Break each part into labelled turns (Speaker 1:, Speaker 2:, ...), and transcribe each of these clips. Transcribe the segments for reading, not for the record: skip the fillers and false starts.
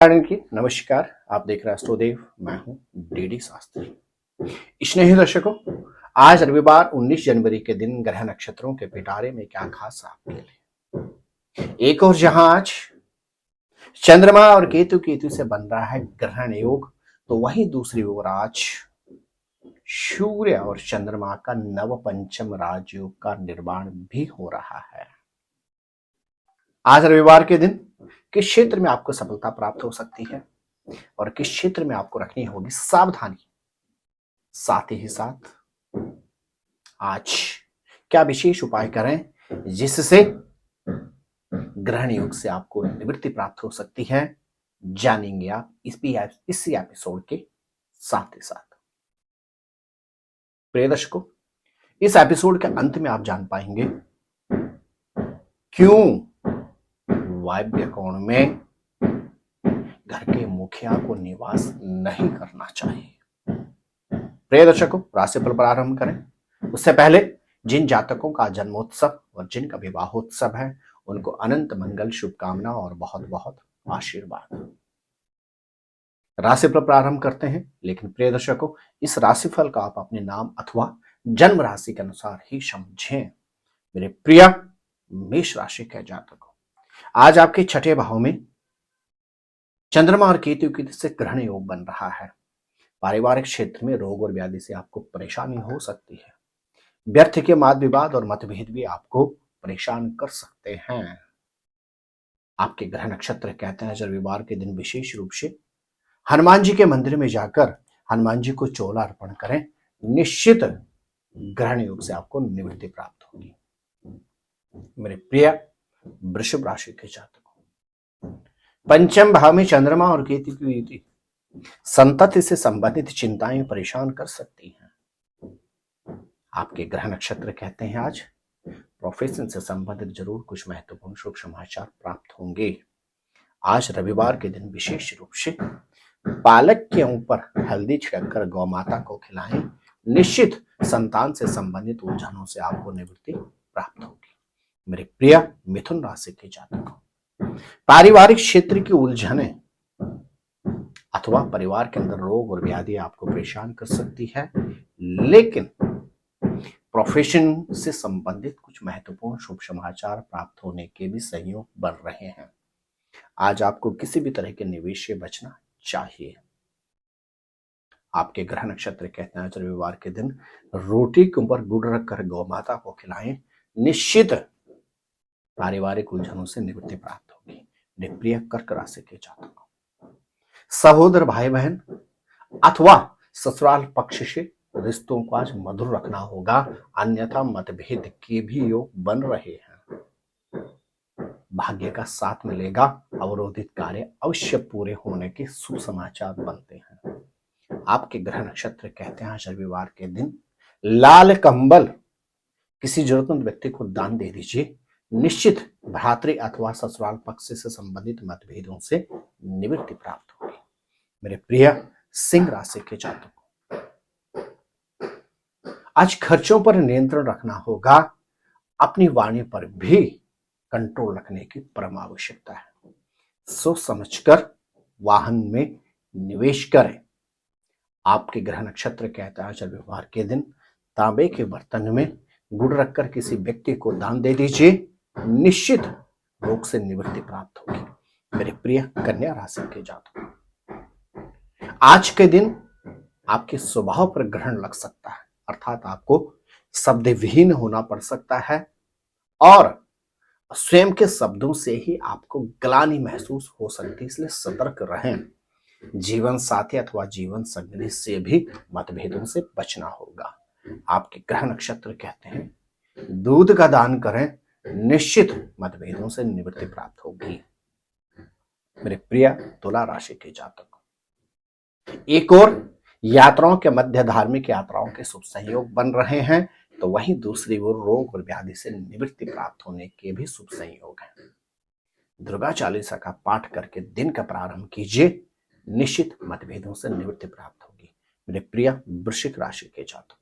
Speaker 1: की नमस्कार। आप देख रहे हैं एस्ट्रोदेव। मैं हूं डीडी शास्त्री। स्नेही दर्शकों, आज रविवार 19 जनवरी के दिन ग्रह नक्षत्रों के पिटारे में क्या खास आपके लिए। एक और जहां आज चंद्रमा और केतु से बन रहा है ग्रहण योग, तो वहीं दूसरी ओर आज सूर्य और चंद्रमा का नव पंचम राजयोग का निर्माण भी हो रहा है। आज रविवार के दिन किस क्षेत्र में आपको सफलता प्राप्त हो सकती है और किस क्षेत्र में आपको रखनी होगी सावधानी। साथ ही साथ आज क्या विशेष उपाय करें जिससे ग्रहण योग से आपको निवृत्ति प्राप्त हो सकती है, जानेंगे आप इसी एपिसोड के साथ ही साथ। प्रिय दर्शकों, इस एपिसोड के अंत में आप जान पाएंगे क्यों वायव्य कोण में घर के मुखिया को निवास नहीं करना चाहिए। प्रिय दर्शकों, राशिफल प्रारंभ करें उससे पहले जिन जातकों का जन्मोत्सव और जिनका विवाहोत्सव है उनको अनंत मंगल, शुभकामना और बहुत बहुत आशीर्वाद। राशिफल प्रारंभ करते हैं, लेकिन प्रिय दर्शकों, इस राशिफल का आप अपने नाम अथवा जन्म राशि के अनुसार ही समझें। मेरे प्रिय मेष राशि के जातकों, आज आपके छठे भाव में चंद्रमा और केतु की से ग्रहण योग बन रहा है। पारिवारिक क्षेत्र में रोग और व्याधि से आपको परेशानी हो सकती है। व्यर्थ के वाद विवाद और मतभेद भी आपको परेशान कर सकते हैं। आपके ग्रह नक्षत्र कहते हैं रविवार के दिन विशेष रूप से हनुमान जी के मंदिर में जाकर हनुमान जी को चोला अर्पण करें। निश्चित ग्रहण योग से आपको निवृत्ति प्राप्त होगी। मेरे प्रिय वृषभ राशि के जातकों, पंचम भाव में चंद्रमा और केतु की युति संतति से संबंधित चिंताएं परेशान कर सकती हैं। आपके ग्रह नक्षत्र कहते हैं आज प्रोफेशन से संबंधित जरूर कुछ महत्वपूर्ण शुभ समाचार प्राप्त होंगे। आज रविवार के दिन विशेष रूप से पालक के ऊपर हल्दी छिड़ककर गौ माता को खिलाएं। निश्चित संतान से संबंधित उलझनों से आपको निवृत्ति प्राप्त होगी। मेरे प्रिय मिथुन राशि के जातकों, पारिवारिक क्षेत्र की उलझनें अथवा परिवार के अंदर रोग और व्याधि आपको परेशान कर सकती है, लेकिन प्रोफेशन से संबंधित कुछ महत्वपूर्ण शुभ समाचार प्राप्त होने के भी संयोग बन रहे हैं। आज आपको किसी भी तरह के निवेश से बचना चाहिए। आपके ग्रह नक्षत्र कहते हैं रविवार के दिन रोटी के ऊपर गुड़ रखकर गौ माता को खिलाएं। निश्चित पारिवारिक उलझनों से निवृत्ति प्राप्त होगी। प्रिय कर्क राशि के जातकों, सहोदर भाई बहन अथवा ससुराल पक्ष से रिश्तों को आज मधुर रखना होगा, अन्यथा मतभेद के भी योग बन रहे हैं। भाग्य का साथ मिलेगा, अवरोधित कार्य अवश्य पूरे होने के शुभ समाचार बनते हैं। आपके ग्रह नक्षत्र कहते हैं रविवार के दिन लाल कंबल किसी जरूरतमंद व्यक्ति को दान दे दीजिए। निश्चित भ्रातृ अथवा ससुराल पक्ष से संबंधित मतभेदों से निवृत्ति प्राप्त होगी। मेरे प्रिय सिंह राशि के जातकों, आज खर्चों पर नियंत्रण रखना होगा। अपनी वाणी पर भी कंट्रोल रखने की परम आवश्यकता है। सोच समझकर वाहन में निवेश करें। आपके ग्रह नक्षत्र कहता है रविवार के दिन तांबे के बर्तन में गुड़ रखकर किसी व्यक्ति को दान दे दीजिए। निश्चित रोग से निवृत्ति प्राप्त होगी। मेरे प्रिय कन्या राशि के जातकों, आज के दिन आपके स्वभाव पर ग्रहण लग सकता है, अर्थात आपको शब्द विहीन होना पड़ सकता है और स्वयं के शब्दों से ही आपको ग्लानि महसूस हो सकती है, इसलिए सतर्क रहें। जीवन साथी अथवा जीवन संगी से भी मतभेदों से बचना होगा। आपके ग्रह नक्षत्र कहते हैं दूध का दान करें। निश्चित मतभेदों से निवृत्ति प्राप्त होगी। मेरे प्रिय तुला राशि के जातकों, एक और यात्राओं के मध्य धार्मिक यात्राओं के शुभ संयोग बन रहे हैं, तो वहीं दूसरी ओर रोग और व्याधि से निवृत्ति प्राप्त होने के भी शुभ संयोग हैं। दुर्गा चालीसा का पाठ करके दिन का प्रारंभ कीजिए। निश्चित मतभेदों से निवृत्ति प्राप्त होगी। मेरे प्रिय वृश्चिक राशि के जातकों,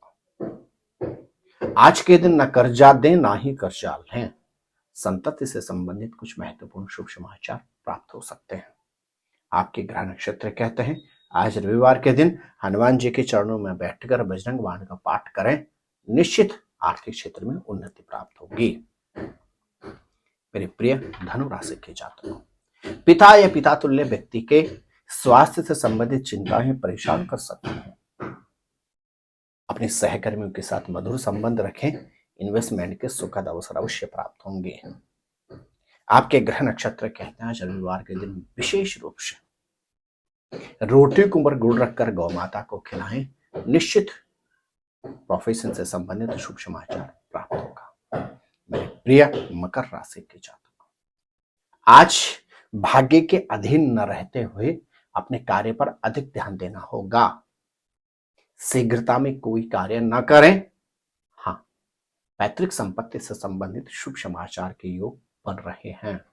Speaker 1: आज के दिन न कर्जा दें ना ही कर्जा लें। संतति से संबंधित कुछ महत्वपूर्ण शुभ समाचार प्राप्त हो सकते हैं। आपके ग्रह नक्षत्र कहते हैं आज रविवार के दिन हनुमान जी के चरणों में बैठकर बजरंग बाण का पाठ करें, निश्चित आर्थिक क्षेत्र में उन्नति प्राप्त होगी। मेरे प्रिय धनु राशि के जातकों, पिता या पिता तुल्य व्यक्ति के स्वास्थ्य से संबंधित चिंताएं परेशान कर सकती हैं। अपने सहकर्मियों के साथ मधुर संबंध रखें, इन्वेस्टमेंट के सुखद अवसर अवश्य प्राप्त होंगे। आपके ग्रह नक्षत्र कहते हैं आज रविवार के दिन विशेष रूप से रोटी के ऊपर गुड़ रखकर गौ माता को खिलाएं, निश्चित प्रोफेशन से संबंधित शुभ समाचार प्राप्त होगा। मेरे प्रिय मकर राशि के जातकों, आज भाग्य के अधीन न रहते हुए अपने कार्य पर अधिक ध्यान देना होगा। शीघ्रता में कोई कार्य न करें। हाँ, पैतृक संपत्ति से संबंधित शुभ समाचार के योग बन रहे हैं।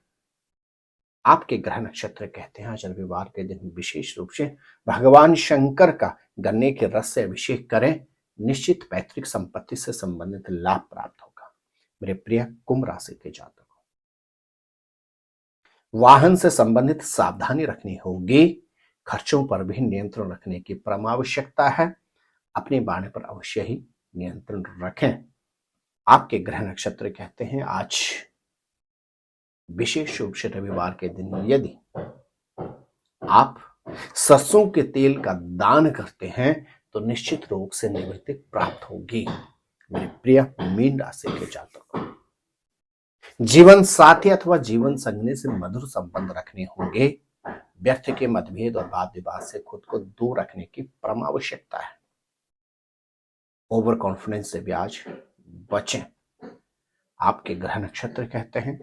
Speaker 1: आपके ग्रह नक्षत्र कहते हैं आज रविवार के दिन विशेष रूप से भगवान शंकर का गन्ने के रस से अभिषेक करें, निश्चित पैतृक संपत्ति से संबंधित लाभ प्राप्त होगा। मेरे प्रिय कुंभ राशि के जातकों, वाहन से संबंधित सावधानी रखनी होगी। खर्चों पर भी नियंत्रण रखने की परम आवश्यकता है। अपने बाणे पर अवश्य ही नियंत्रण रखें। आपके ग्रह नक्षत्र कहते हैं आज विशेष रूप से रविवार के दिन यदि आप सरसों के तेल का दान करते हैं तो निश्चित रोग से निवृत्ति प्राप्त होगी। मेरे प्रिय मीन राशि के जातकों, जीवन साथी अथवा जीवन संगनी से मधुर संबंध रखने होंगे। व्यर्थ के मतभेद और वाद विवाद से खुद को दूर रखने की परम आवश्यकता है। ओवर कॉन्फिडेंस से भी आज बचें। आपके ग्रह नक्षत्र कहते हैं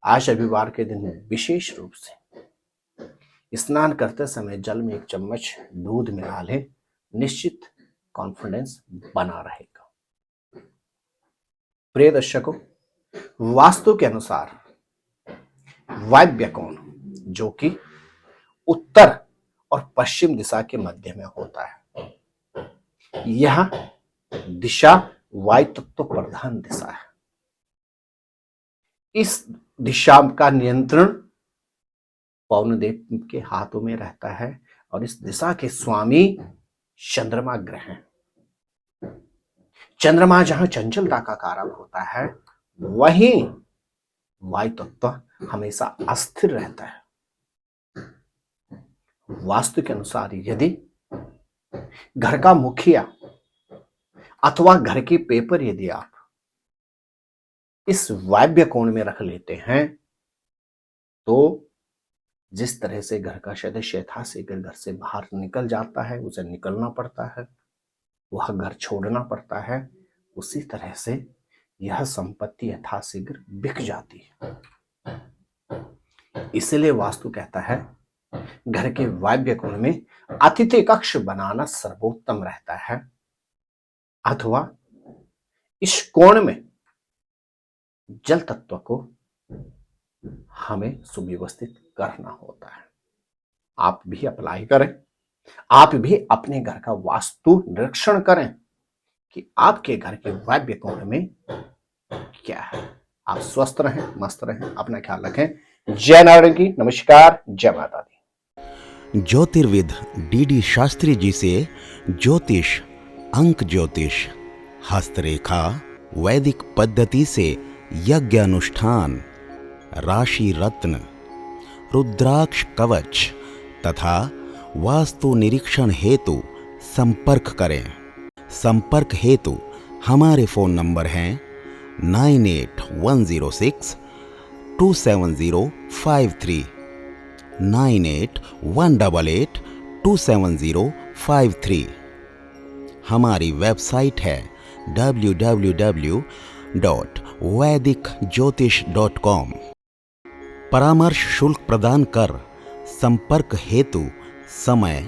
Speaker 1: आज रविवार के दिन विशेष रूप से स्नान करते समय जल में 1 चम्मच दूध मिला लें, निश्चित कॉन्फिडेंस बना रहेगा। प्रिय दर्शकों, वास्तु के अनुसार वायव्य कोण जो कि उत्तर और पश्चिम दिशा के मध्य में होता है, यह दिशा वायु तत्व प्रधान दिशा है। इस दिशा का नियंत्रण पवन देव के हाथों में रहता है और इस दिशा के स्वामी चंद्रमा ग्रह हैं। चंद्रमा जहां चंचलता का कारक होता है, वहीं वायु तत्व हमेशा अस्थिर रहता है। वास्तु के अनुसार यदि घर का मुखिया अथवा घर के पेपर यदि आप इस वायव्य कोण में रख लेते हैं तो जिस तरह से घर का सदस्य यथाशीघ्र घर से बाहर निकल जाता है, उसे निकलना पड़ता है, वह घर छोड़ना पड़ता है, उसी तरह से यह संपत्ति यथाशीघ्र बिक जाती है। इसलिए वास्तु कहता है घर के वायव्य कोण में अतिथि कक्ष बनाना सर्वोत्तम रहता है, अथवा इस कोण में जल तत्व को हमें सुव्यवस्थित करना होता है। आप भी अप्लाई करें, आप भी अपने घर का वास्तु निरीक्षण करें कि आपके घर के वायव्य कोण में क्या है। आप स्वस्थ रहें, मस्त रहें, अपना ख्याल रखें। जय नारायण की, नमस्कार, जय माता दी।
Speaker 2: ज्योतिर्विद डीडी शास्त्री जी से ज्योतिष, अंक ज्योतिष, हस्तरेखा, वैदिक पद्धति से यज्ञ अनुष्ठान, राशि रत्न, रुद्राक्ष कवच तथा वास्तु निरीक्षण हेतु संपर्क करें। संपर्क हेतु हमारे फोन नंबर हैं 9810627053, 9818827053। हमारी वेबसाइट है www.vedicjyotish.com। परामर्श शुल्क प्रदान कर संपर्क हेतु समय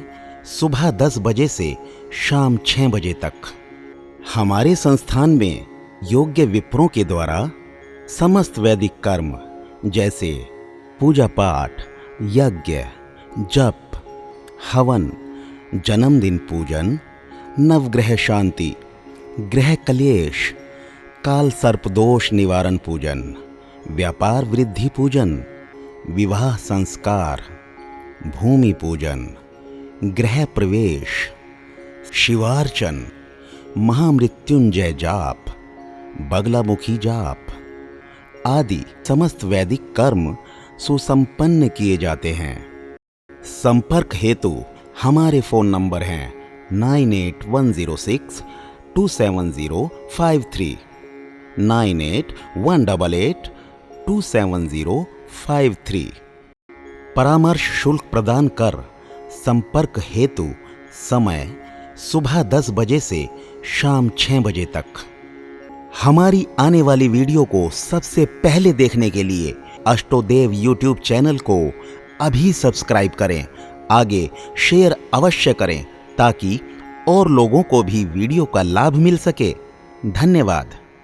Speaker 2: सुबह 10 बजे से शाम 6 बजे तक। हमारे संस्थान में योग्य विप्रों के द्वारा समस्त वैदिक कर्म जैसे पूजा पाठ, यज्ञ, जप, हवन, जन्मदिन पूजन, नवग्रह शांति, ग्रह कलेश, काल सर्प दोष निवारण पूजन, व्यापार वृद्धि पूजन, विवाह संस्कार, भूमि पूजन, गृह प्रवेश, शिवार्चन, महामृत्युंजय जाप, बगलामुखी जाप आदि समस्त वैदिक कर्म सुसंपन्न किए जाते हैं। संपर्क हेतु हमारे फोन नंबर हैं 9810627053, 9818827053। परामर्श शुल्क प्रदान कर संपर्क हेतु समय सुबह 10 बजे से शाम 6 बजे तक। हमारी आने वाली वीडियो को सबसे पहले देखने के लिए अष्टोदेव यूट्यूब चैनल को अभी सब्सक्राइब करें। आगे शेयर अवश्य करें ताकि और लोगों को भी वीडियो का लाभ मिल सके। धन्यवाद।